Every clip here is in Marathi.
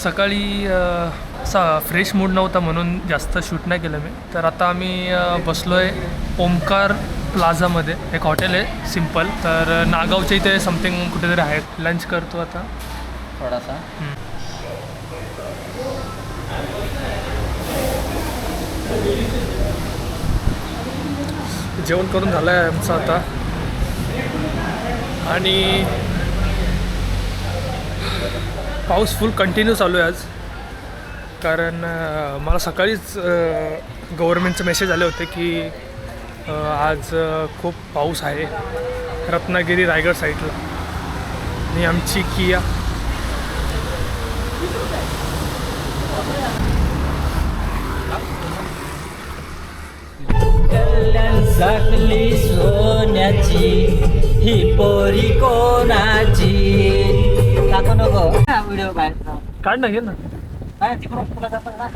सकाळी फ्रेश मूड नव्हता म्हणून जास्त शूट नाही केलं मी. तर आता आम्ही बसलो आहे ओमकार प्लाझामध्ये, एक हॉटेल आहे सिम्पल. तर नागावच्या इथे समथिंग कुठेतरी आहे. लंच करतो आता थोडासा. जेवण करून झालं आहे आमचं आता. आणि पाऊस फुल कंटिन्यू चालू आहे आज. कारण मला सकाळीच गव्हर्मेंटचे मेसेज आले होते की आज खूप पाऊस आहे रत्नागिरी रायगड साईडला. आणि आमची किया साखली सोन्याची ही पोरी कोणाची. टाकू नको व्हिडिओ बाहेर काढ ना, घे ना. तिकडून तुला जातं ना.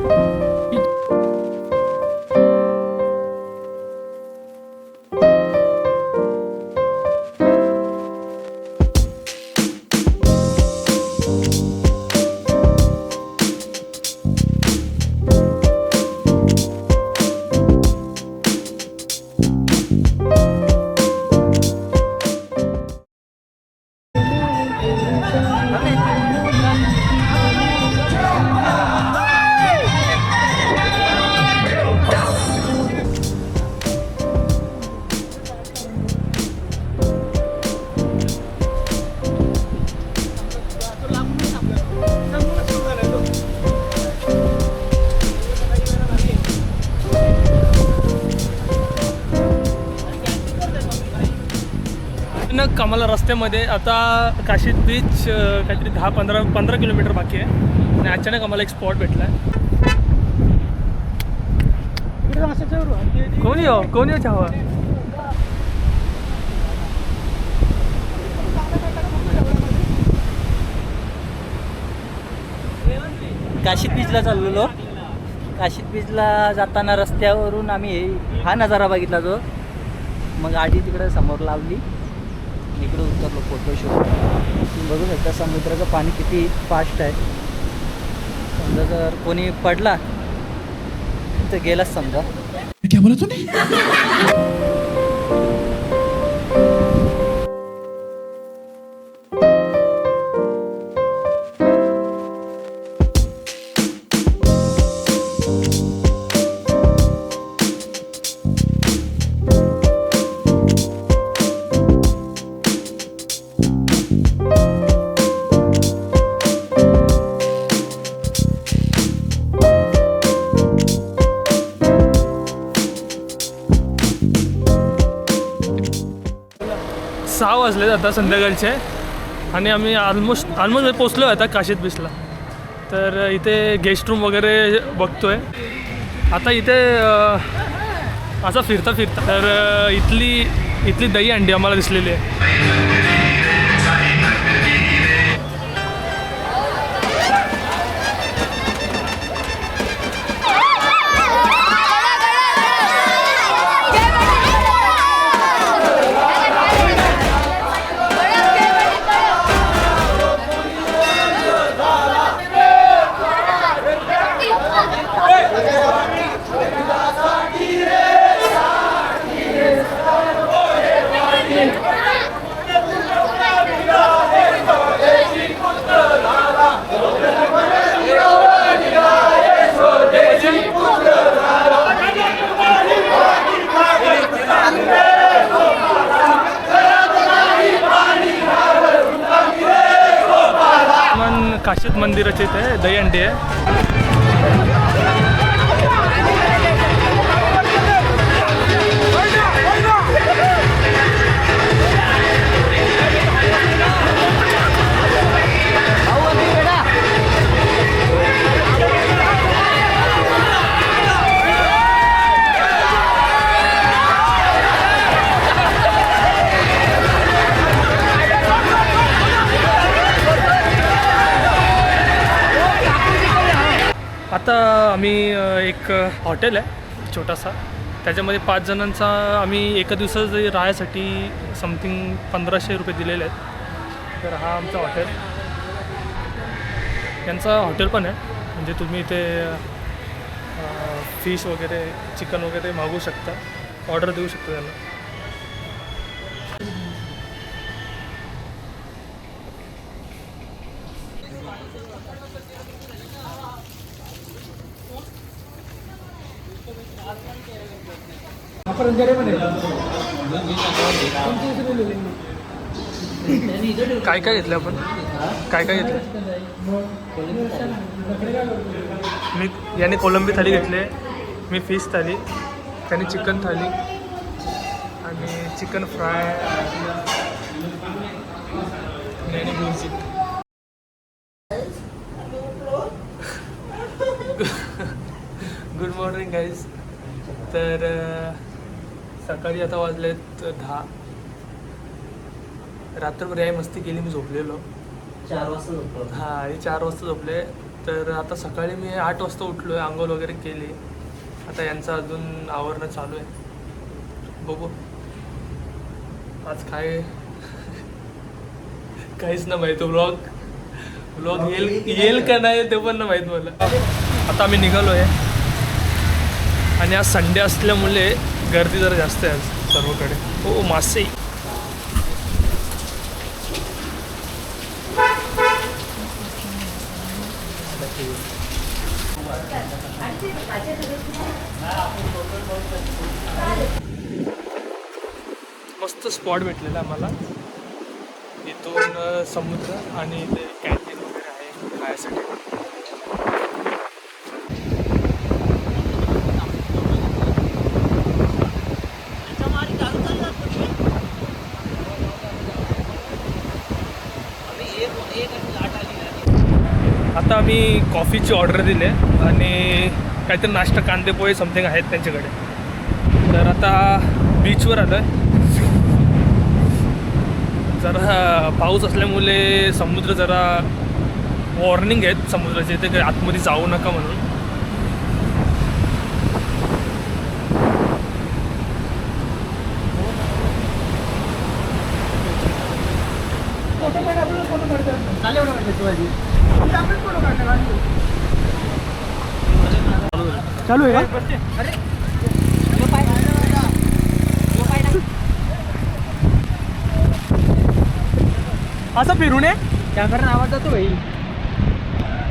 आम्हाला रस्त्यामध्ये आता काशीद बीच काहीतरी 10-15 किलोमीटर बाकी आहे. आणि अचानक आम्हाला एक स्पॉट भेटला आहे. कोणी हो चावा. काशीद बीचला चाललेलो. काशीद बीचला जाताना रस्त्यावरून आम्ही हा नजारा बघितला जो. मग गाडी तिकडे समोर लावली, इकडे उतरलो फोटोशूट. तुम्ही बघू शकता समुद्राचं पाणी किती फास्ट आहे. समजा जर कोणी पडला तर गेलाच समजा. क्या बोला तूने? 6 वाजले आता संध्याकाळचे. आणि आम्ही ऑलमोस्ट पोचलो आहे आता काशीद बीचला. तर इथे गेस्ट रूम वगैरे बघतो आहे आता. इथे असा फिरता तर इथली दही अंडी आम्हाला दिसलेली आहे. काशीद मंदिराचे इथे दहीहंडी आहे. आता आम्ही एक हॉटेल आहे छोटासा, त्याच्यामध्ये 5 जणांचा आम्ही एका दिवसाचं राहायसाठी समथिंग 1500 रुपये दिलेले आहेत. तर हा आमचा हॉटेल. यांचा हॉटेल पण आहे, म्हणजे तुम्ही इथे फिश वगैरे चिकन वगैरे मागवू शकता, ऑर्डर देऊ शकता त्यांना. काय काय घेतलं आपण, काय काय घेतलं? मी याने कोलंबी थाली घेतले, मी फिश थाली, त्याने चिकन थाली आणि चिकन फ्राय आणि भुर्जी. Good morning guys. तर सकाळी आता वाजलेत 10. रात्रभर याही मस्ती केली, मी झोपलेलो 4 वाजता झोपलो. हां, आणि 4 वाजता झोपले. तर आता सकाळी मी 8 वाजता उठलो आहे, आंघोळ वगैरे केली. आता यांचं अजून आवरणं चालू आहे. बघू आज काय काहीच ना माहीत. व्लॉग येईल का नाही ते पण ना माहीत मला. आता आम्ही निघालो आहे आणि आज संडे असल्यामुळे गर्दी जरा जास्त आहे आज सर्वकडे. हो, मासे. मस्त स्पॉट भेटलेला आम्हाला. इथून समुद्र आणि इथे कॅन्टीन वगैरे आहे खाण्यासाठी. आता आम्ही कॉफीची ऑर्डर दिली आहे आणि काहीतरी नाश्ता, कांदे पोहे समथिंग आहेत त्यांच्याकडे. तर आता बीचवर आलो आहे. जरा पाऊस असल्यामुळे समुद्र जरा वॉर्निंग आहेत समुद्राचे, ते काही आतमध्ये जाऊ नका म्हणून. चालू आहे का? असं फिरून आहे त्याकडे आवाज जातो भाई.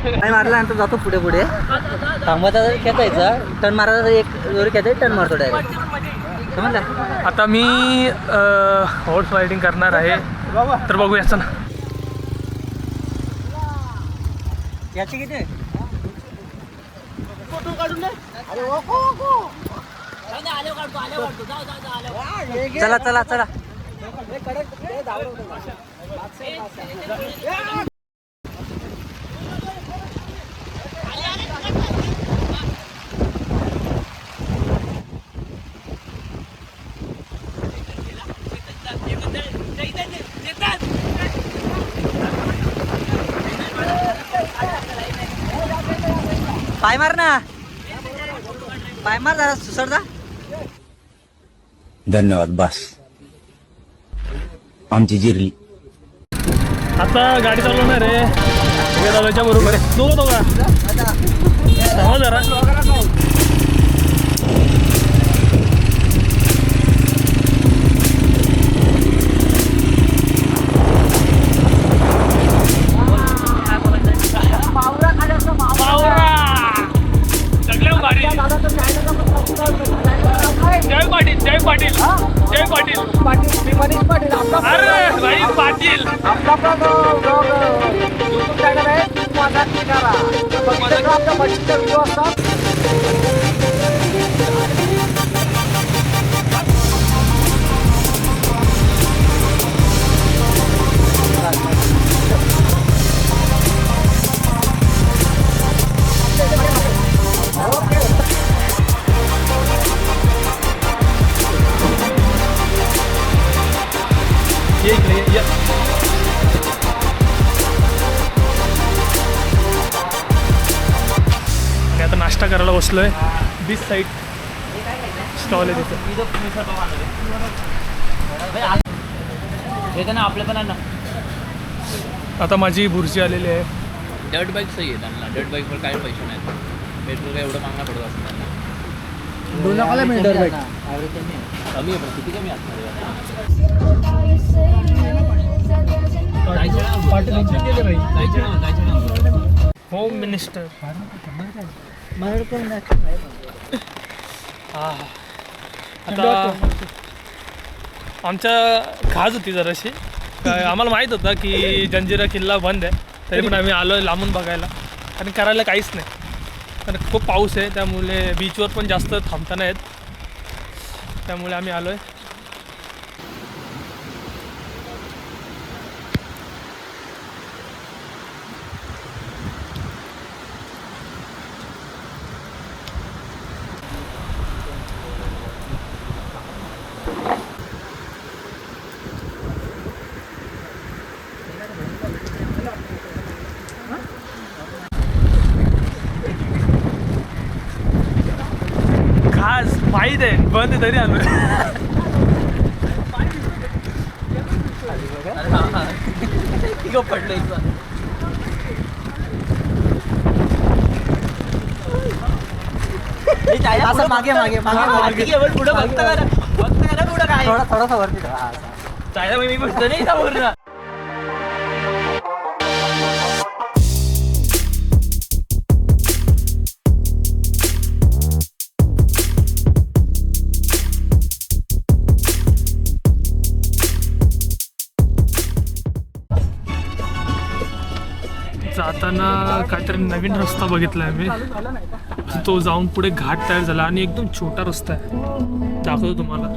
नाही मारल्यानंतर जातो पुढे पुढे. थांबायचा जरी खेचायचा, टर्न मारायचा एक जोरी खेचायचा, टर्न मारतो डायरेक्ट. समजलं? आता मी हॉर्स रायडिंग करणार आहे, तर बघूया ना. याची किती? चला चला चला. पाय मार ना, पाय मार जरा, सुसर जा. धन्यवाद. बस आमची जिरली. आता गाडी चालवणार आहे दादाच्या बरोबर आहे. दोघा थांबा जरा. जय पाटील, जय पाटील, जय पाटील. मी मनीष पाटील. अरे भाई पाटील. आपला यूट्यूब चॅनल आहे, माझा करा. आपल्या मच्छीचा व्हिडिओ असतात. ये इकडे ये. आणि आता नाश्ता करायला बसलोय. बीच साईड स्टॉल आहे तिथं. आपल्या पण. आता माझी भुर्जी आलेली आहे डर्ट बाईक सही आहे त्यांना. डर्ट बाईकवर काय पैसे नाहीत. पेट्रोल काय एवढं मागणं पडत असं त्यांना. कमी आहे पण किती कमी असणार आहे? Home minister. आता आमच्या खाज होती जराशी. आम्हाला माहीत होतं की जंजिरा किल्ला बंद आहे, तरी पण आम्ही आलो आहे लांबून बघायला. कारण करायला काहीच नाही, कारण खूप पाऊस आहे, त्यामुळे बीचवर पण जास्त थांबता नाहीत. त्यामुळे आम्ही आलो आहे. खास माहीत आहे बंद आहे, तरी आलो. पडलं असं मागे मागे मागे पुढं बघता करा पुढं काय थोडासा वरती चायला मी बसतो नाही समोर. जाताना काहीतरी नवीन रस्ता बघितला आहे मी. तो जाऊन पुढे घाट तयार झाला आणि एकदम छोटा रस्ता आहे. दाखवतो तुम्हाला.